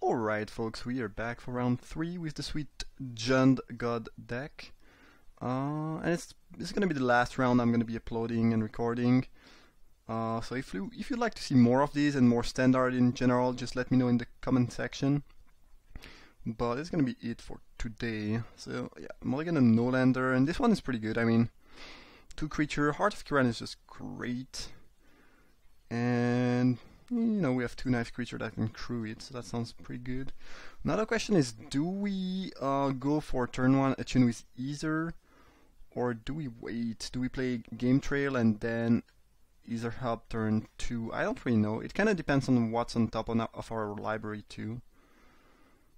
Alright folks, we are back for round 3 with the sweet Jund God deck. And it's gonna be the last round I'm gonna be uploading and recording. So if you'd like to see more of these and more standard in general, just let me know in the comment section. But it's gonna be it for today. So yeah, mulligan and no-lander, and this one is pretty good. I mean, 2 creature, Heart of Kiran is just great. And you know, we have 2 nice creatures that can crew it, so that sounds pretty good. Another question is, do we go for turn 1 attune with Ether, or do we wait? Do we play Game Trail and then Ether Hub turn 2? I don't really know. It kind of depends on what's on top of our library too.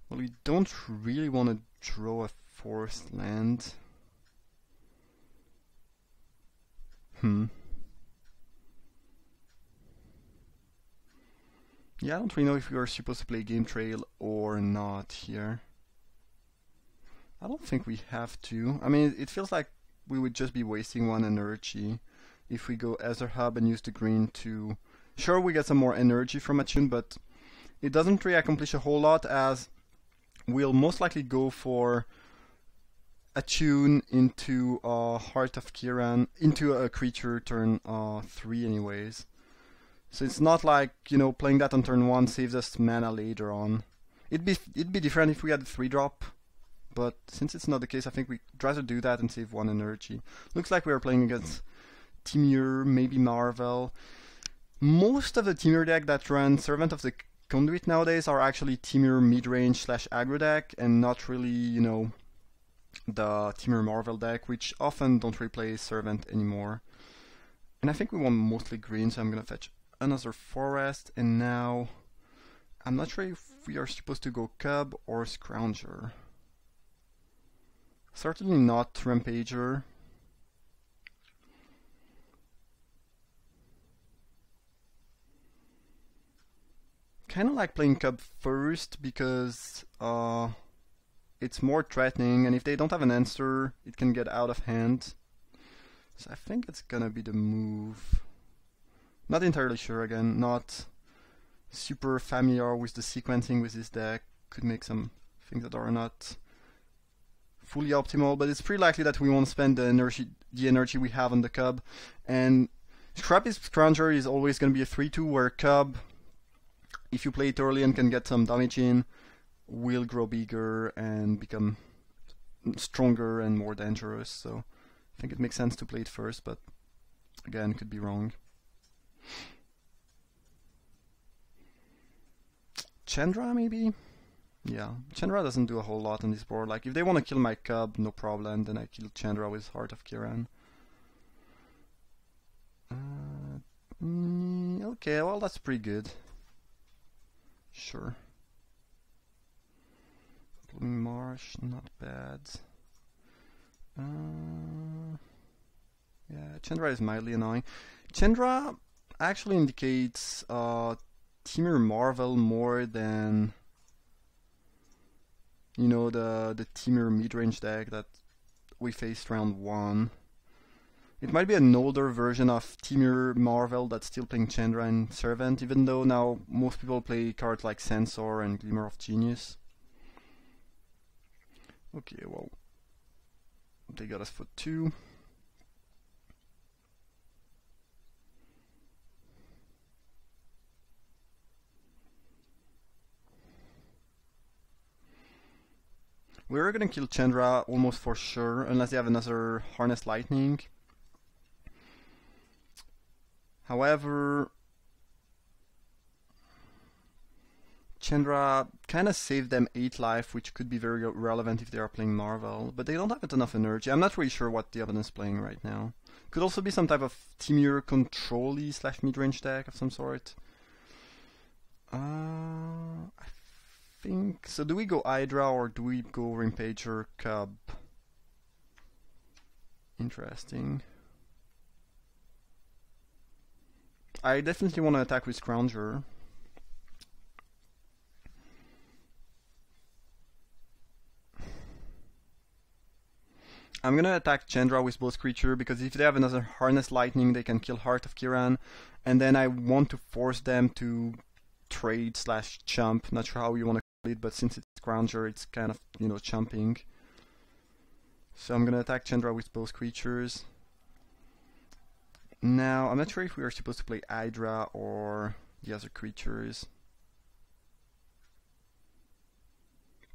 Well, we don't really want to draw a forest land. Yeah, I don't really know if we are supposed to play Game Trail or not here. I don't think we have to. I mean, it feels like we would just be wasting 1 energy if we go Ether Hub and use the green to... Sure, we get some more energy from Attune, but it doesn't really accomplish a whole lot, as we'll most likely go for Attune into Heart of Kiran, into a creature turn 3 anyways. So it's not like, you know, playing that on turn 1 saves us mana later on. It'd be different if we had a 3-drop, but since it's not the case, I think we'd rather do that and save 1 energy. Looks like we are playing against Timur, maybe Marvel. Most of the Timur deck that run Servant of the Conduit nowadays are actually Timur mid-range / aggro deck, and not really, you know, the Timur Marvel deck, which often don't replay Servant anymore. And I think we want mostly green, so I'm gonna fetch another forest, and now I'm not sure if we are supposed to go Cub or Scrounger. Certainly not Rampager. Kinda like playing Cub first because it's more threatening, and if they don't have an answer, it can get out of hand. So I think it's gonna be the move. Not entirely sure again, not super familiar with the sequencing with this deck. Could make some things that are not fully optimal, but it's pretty likely that we won't spend the energy we have on the Cub. And Scrappy Scrounger is always going to be a 3-2, where Cub, if you play it early and can get some damage in, will grow bigger and become stronger and more dangerous. So I think it makes sense to play it first, but again, could be wrong. Chandra maybe? Yeah, Chandra doesn't do a whole lot on this board. Like, if they want to kill my Cub, no problem, then I kill Chandra with Heart of Kiran. Okay, well, that's pretty good. Sure. Blooming Marsh, not bad. Yeah, Chandra is mildly annoying. Chandra actually indicates Timur Marvel more than, you know, the Timur mid-range deck that we faced round 1. It might be an older version of Timur Marvel that's still playing Chandra and Servant, even though now most people play cards like Censor and Glimmer of Genius. Okay, well, they got us for 2. We're gonna kill Chandra almost for sure, unless they have another Harness Lightning. However, Chandra kinda saved them 8 life, which could be very relevant if they are playing Marvel, but they don't have enough energy. I'm not really sure what the opponent is playing right now. Could also be some type of Timur control-y / mid-range deck of some sort. I think so. Do we go Hydra or do we go Rampager Cub? Interesting. I definitely want to attack with Scrounger. I'm gonna attack Chandra with both creature, because if they have another Harness Lightning, they can kill Heart of Kiran, and then I want to force them to trade / chump. Not sure how you want to it, but since it's Scrounger, it's kind of, you know, chumping. So I'm gonna attack Chandra with both creatures. Now, I'm not sure if we are supposed to play Hydra or the other creatures.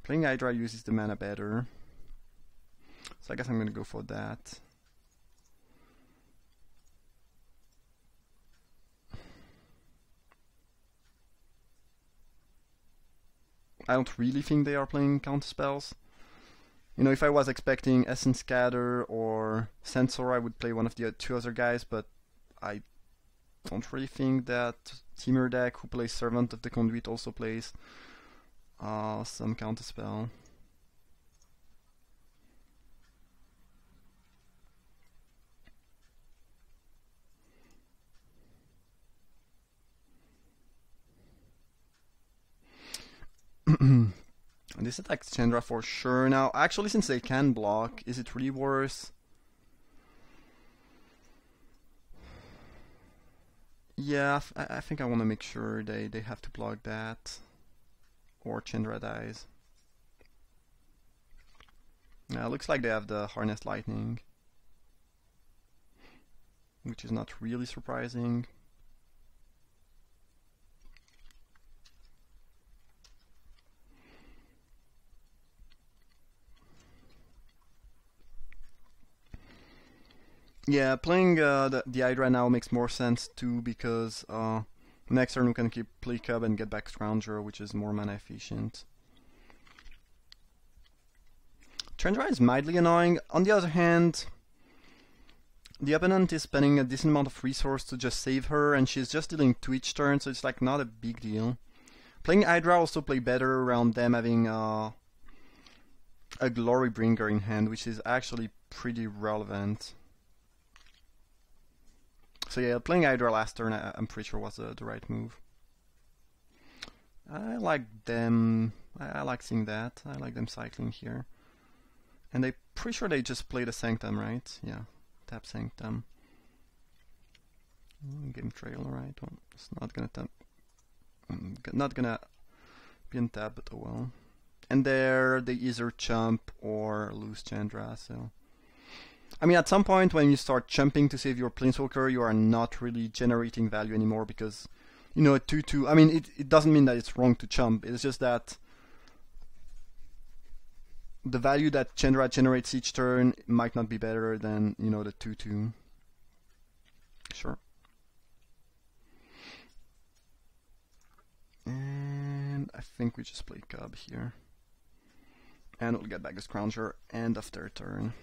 Playing Hydra uses the mana better. So I guess I'm gonna go for that. I don't really think they are playing counterspells. You know, if I was expecting Essence Scatter or Sensor, I would play one of the two other guys, but I don't really think that Teamer deck who plays Servant of the Conduit also plays some counterspell. This attacks Chandra for sure. Now, actually, since they can block, is it really worse? Yeah, I think I want to make sure they have to block that, or Chandra dies. Now, it looks like they have the Harness Lightning, which is not really surprising. Yeah, playing the Hydra now makes more sense too, because next turn we can keep play Cub and get back Scrounger, which is more mana efficient. Chandra is mildly annoying. On the other hand, the opponent is spending a decent amount of resource to just save her, and she's just dealing 2 each turn, so it's like not a big deal. Playing Hydra also play better around them having a Glory Bringer in hand, which is actually pretty relevant. So yeah, playing Hydra last turn I'm pretty sure was the right move. I like them, I like seeing that, I like them cycling here. And I'm pretty sure they just play the Sanctum, right? Yeah, tap Sanctum. Game Trail, right? Well, it's not gonna tap, not gonna be on tap, but oh well. And there they either chump or lose Chandra, so... I mean, at some point when you start chumping to save your Planeswalker, you are not really generating value anymore, because, you know, a 2/2... I mean, it doesn't mean that it's wrong to chump, it's just that the value that Chandra generates each turn might not be better than, you know, the 2/2. Sure. And I think we just play Cub here. And we'll get back the Scrounger end of their turn.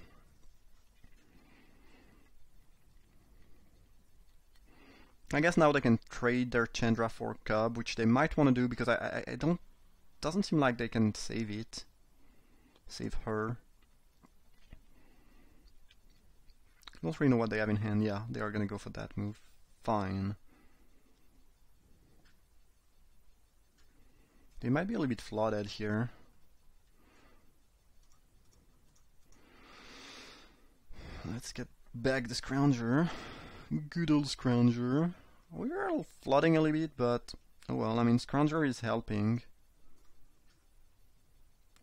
I guess now they can trade their Chandra for Cub, which they might want to do, because I don't... doesn't seem like they can save it. Save her. Don't really know what they have in hand. Yeah, they are gonna go for that move. Fine. They might be a little bit flooded here. Let's get back the Scrounger. Good old Scrounger. We're flooding a little bit, but oh well, I mean, Scrounger is helping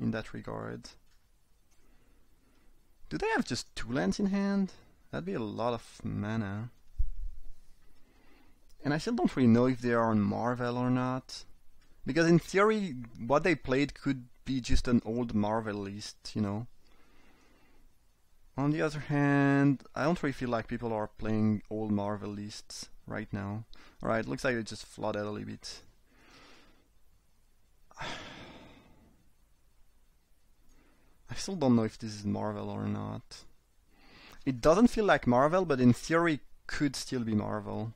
in that regard. Do they have just 2 lands in hand? That'd be a lot of mana. And I still don't really know if they are on Marvel or not. Because in theory, what they played could be just an old Marvel list, you know. On the other hand, I don't really feel like people are playing old Marvel lists right now. Alright, looks like they just flooded a little bit. I still don't know if this is Marvel or not. It doesn't feel like Marvel, but in theory could still be Marvel.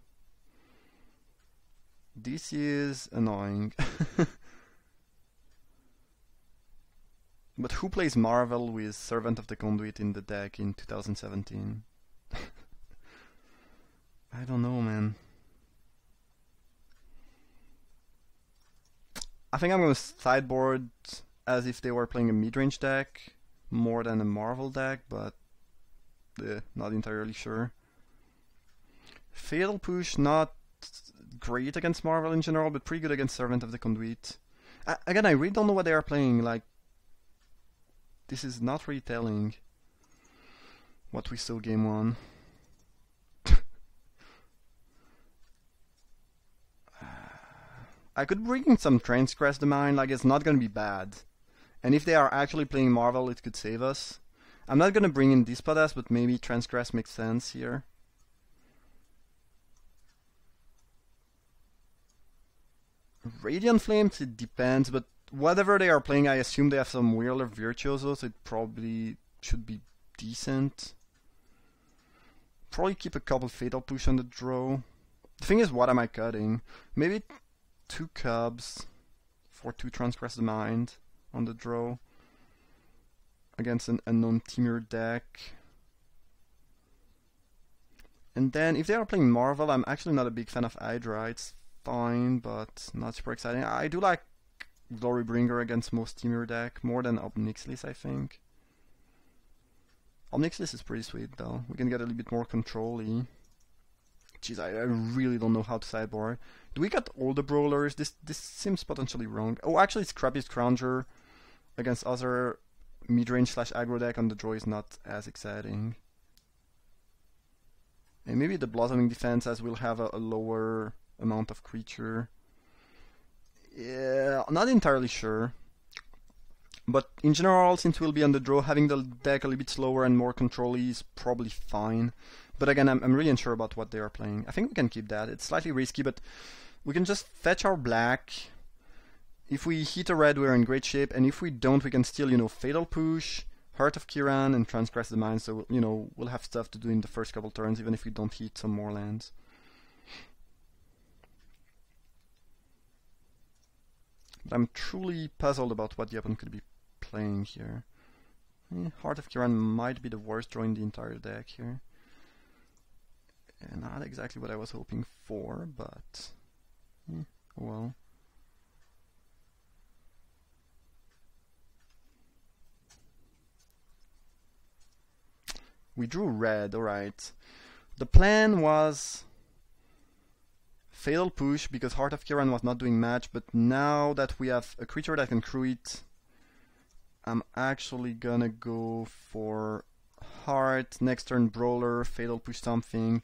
This is annoying. But who plays Marvel with Servant of the Conduit in the deck in 2017? I don't know, man. I think I'm gonna sideboard as if they were playing a mid-range deck more than a Marvel deck, but not entirely sure. Fatal Push, not great against Marvel in general, but pretty good against Servant of the Conduit. Again, I really don't know what they are playing. Like, this is not really telling what we saw game 1. I could bring in some Transgress the Mind, like it's not gonna be bad. And if they are actually playing Marvel, it could save us. I'm not gonna bring in Despotas, but maybe Transgress makes sense here. Radiant Flames, it depends, but whatever they are playing, I assume they have some Wheeler Virtuosos, so it probably should be decent. Probably keep a couple Fatal Push on the draw. The thing is, what am I cutting? Maybe 2 Cubs for 2 Transgress the Mind on the draw against an unknown Timur deck. And then if they are playing Marvel, I'm actually not a big fan of Hydra. It's fine, but not super exciting. I do like Glorybringer against most Timur deck, more than Obnixlis, I think. Obnixlis is pretty sweet though. We can get a little bit more control-y. Jeez, I really don't know how to sideboard. Do we got all the brawlers? This seems potentially wrong. Oh, actually it's Crappy Scrounger against other mid-range / aggro deck on the draw is not as exciting. And maybe the Blossoming Defense, as we'll have a lower amount of creature. Yeah, not entirely sure. But in general, since we'll be on the draw, having the deck a little bit slower and more control is probably fine. But again, I'm really unsure about what they are playing. I think we can keep that. It's slightly risky, but we can just fetch our black. If we hit a red, we're in great shape, and if we don't, we can still, Fatal Push, Heart of Kiran, and Transgress the Mind, so, we'll have stuff to do in the first couple turns, even if we don't hit some more lands. But I'm truly puzzled about what the opponent could be playing here. Heart of Kiran might be the worst draw in the entire deck here. And not exactly what I was hoping for, but well. We drew red, alright. The plan was Fatal Push because Heart of Kiran was not doing much, but now that we have a creature that can crew it, I'm actually gonna go for Heart, next turn Brawler, Fatal Push something.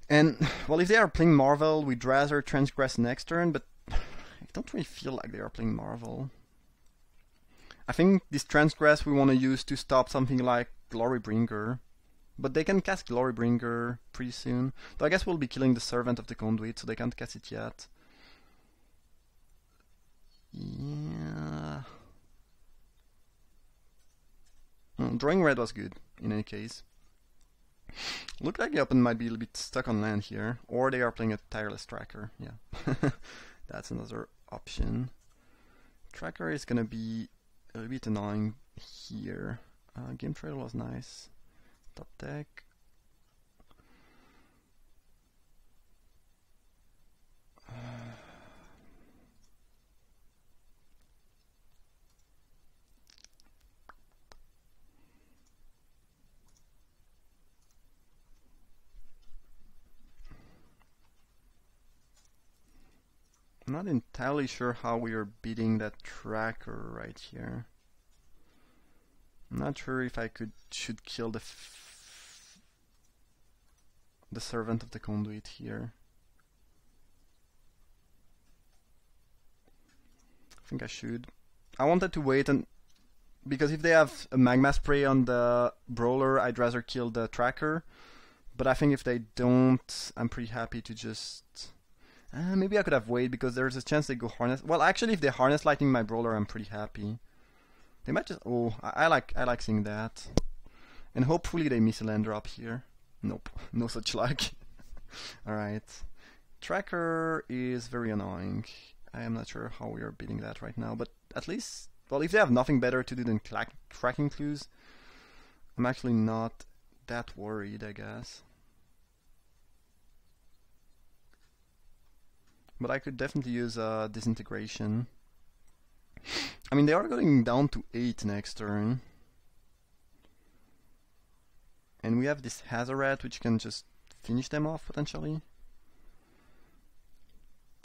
And, well, if they are playing Marvel, we'd rather Transgress next turn, but I don't really feel like they are playing Marvel. I think this Transgress we want to use to stop something like Glorybringer. But they can cast Glorybringer pretty soon. Though I guess we'll be killing the Servant of the Conduit, so they can't cast it yet. Yeah. Drawing red was good, in any case. Look like the opponent might be a little bit stuck on land here. Or they are playing a Tireless Tracker, yeah. That's another option. Tracker is gonna be a little bit annoying here. Game Trail was nice. Top deck. I'm not entirely sure how we are beating that tracker right here. I'm not sure if I should kill the Servant of the Conduit here. I think I should. I wanted to wait because if they have a Magma Spray on the Brawler, I'd rather kill the tracker. But I think if they don't, I'm pretty happy to just... maybe I could have waited because there's a chance they go Harness. Well, actually, if they Harness Lightning my Brawler, I'm pretty happy. They might just... Oh, I like seeing that. And hopefully they miss a land drop here. Nope, no such luck. Alright. Tracker is very annoying. I am not sure how we are beating that right now, but at least... Well, if they have nothing better to do than Cracking Clues, I'm actually not that worried, I guess. But I could definitely use Disintegration. I mean, they are going down to 8 next turn. And we have this Hazoret, which can just finish them off, potentially.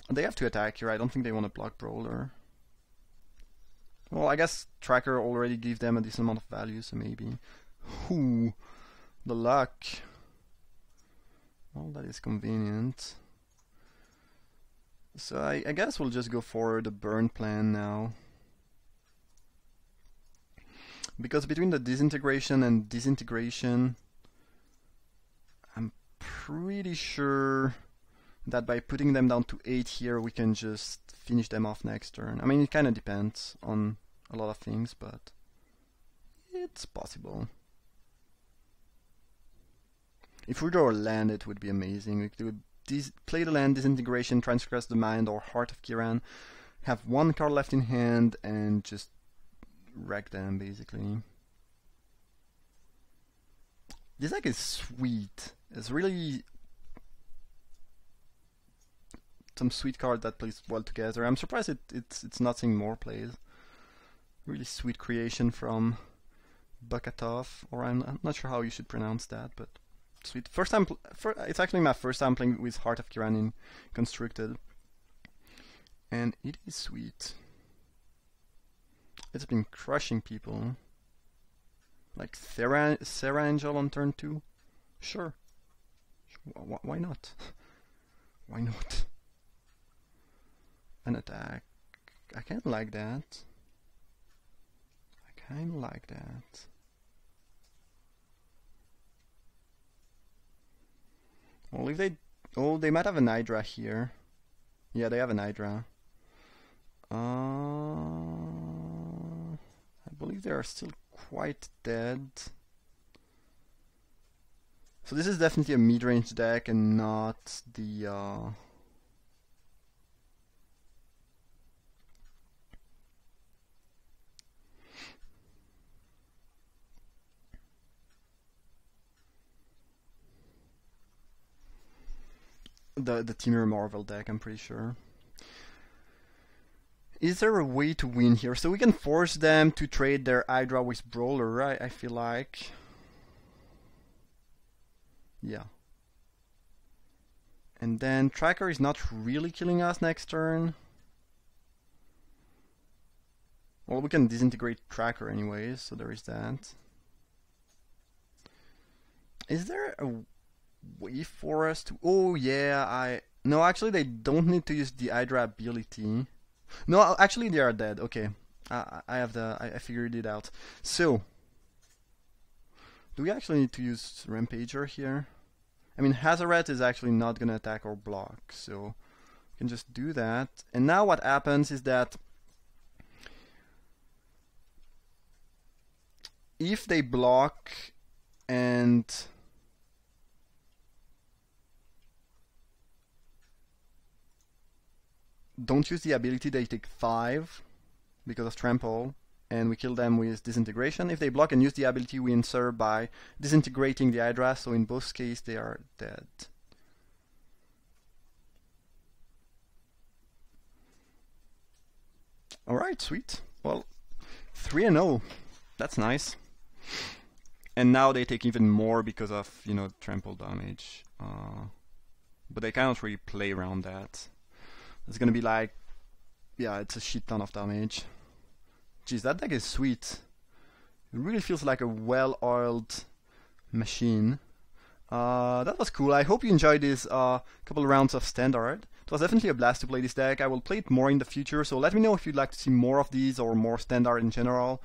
They have to attack here. I don't think they want to block Brawler. Well, I guess Tracker already gave them a decent amount of value, so maybe. Ooh, the luck. Well, that is convenient. So I guess we'll just go for the burn plan now. Because between the disintegration and disintegration, I'm pretty sure that by putting them down to 8 here, we can just finish them off next turn. I mean, it kind of depends on a lot of things, but it's possible. If we draw a land, it would be amazing. We could play the land, Disintegration, Transgress the Mind, or Heart of Kiran, have one card left in hand, and just wreck them, basically. This deck is sweet. It's really some sweet card that plays well together. I'm surprised it's not seeing more plays. Really sweet creation from Bukatov, or I'm not sure how you should pronounce that, but sweet. First time, it's actually my first time playing with Heart of Kiran in Constructed, and it is sweet. It's been crushing people. Like Sarah Angel on turn 2? Sure. Why not? Why not? An attack. I kinda like that. I kinda like that. Well, if they... Oh, they might have an Hydra here. Yeah, they have an Hydra. I believe they are still quite dead. So this is definitely a mid-range deck and not the... the Timur Marvel deck, I'm pretty sure. Is there a way to win here? So we can force them to trade their Hydra with Brawler, right? I feel like. Yeah. And then Tracker is not really killing us next turn. Well, we can disintegrate Tracker anyways, so there is that. Is there a way for us to... Oh yeah, No, actually they don't need to use the Hydra ability. No, actually they are dead. Okay, I figured it out. So, do we actually need to use Rampager here? I mean, Hazaret is actually not gonna attack or block, so we can just do that. And now what happens is that if they block and don't use the ability, they take 5 because of Trample, and we kill them with Disintegration. If they block and use the ability, we answer by disintegrating the Hydra, so in both cases they are dead. Alright, sweet. Well, 3-0. That's nice. And now they take even more because of, you know, trample damage. But they cannot really play around that. It's gonna be like, yeah, it's a shit ton of damage. Jeez, that deck is sweet. It really feels like a well-oiled machine. That was cool. I hope you enjoyed this couple of rounds of Standard. It was definitely a blast to play this deck. I will play it more in the future, so let me know if you'd like to see more of these or more Standard in general.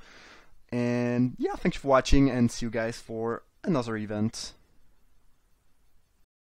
And yeah, thanks for watching, and see you guys for another event.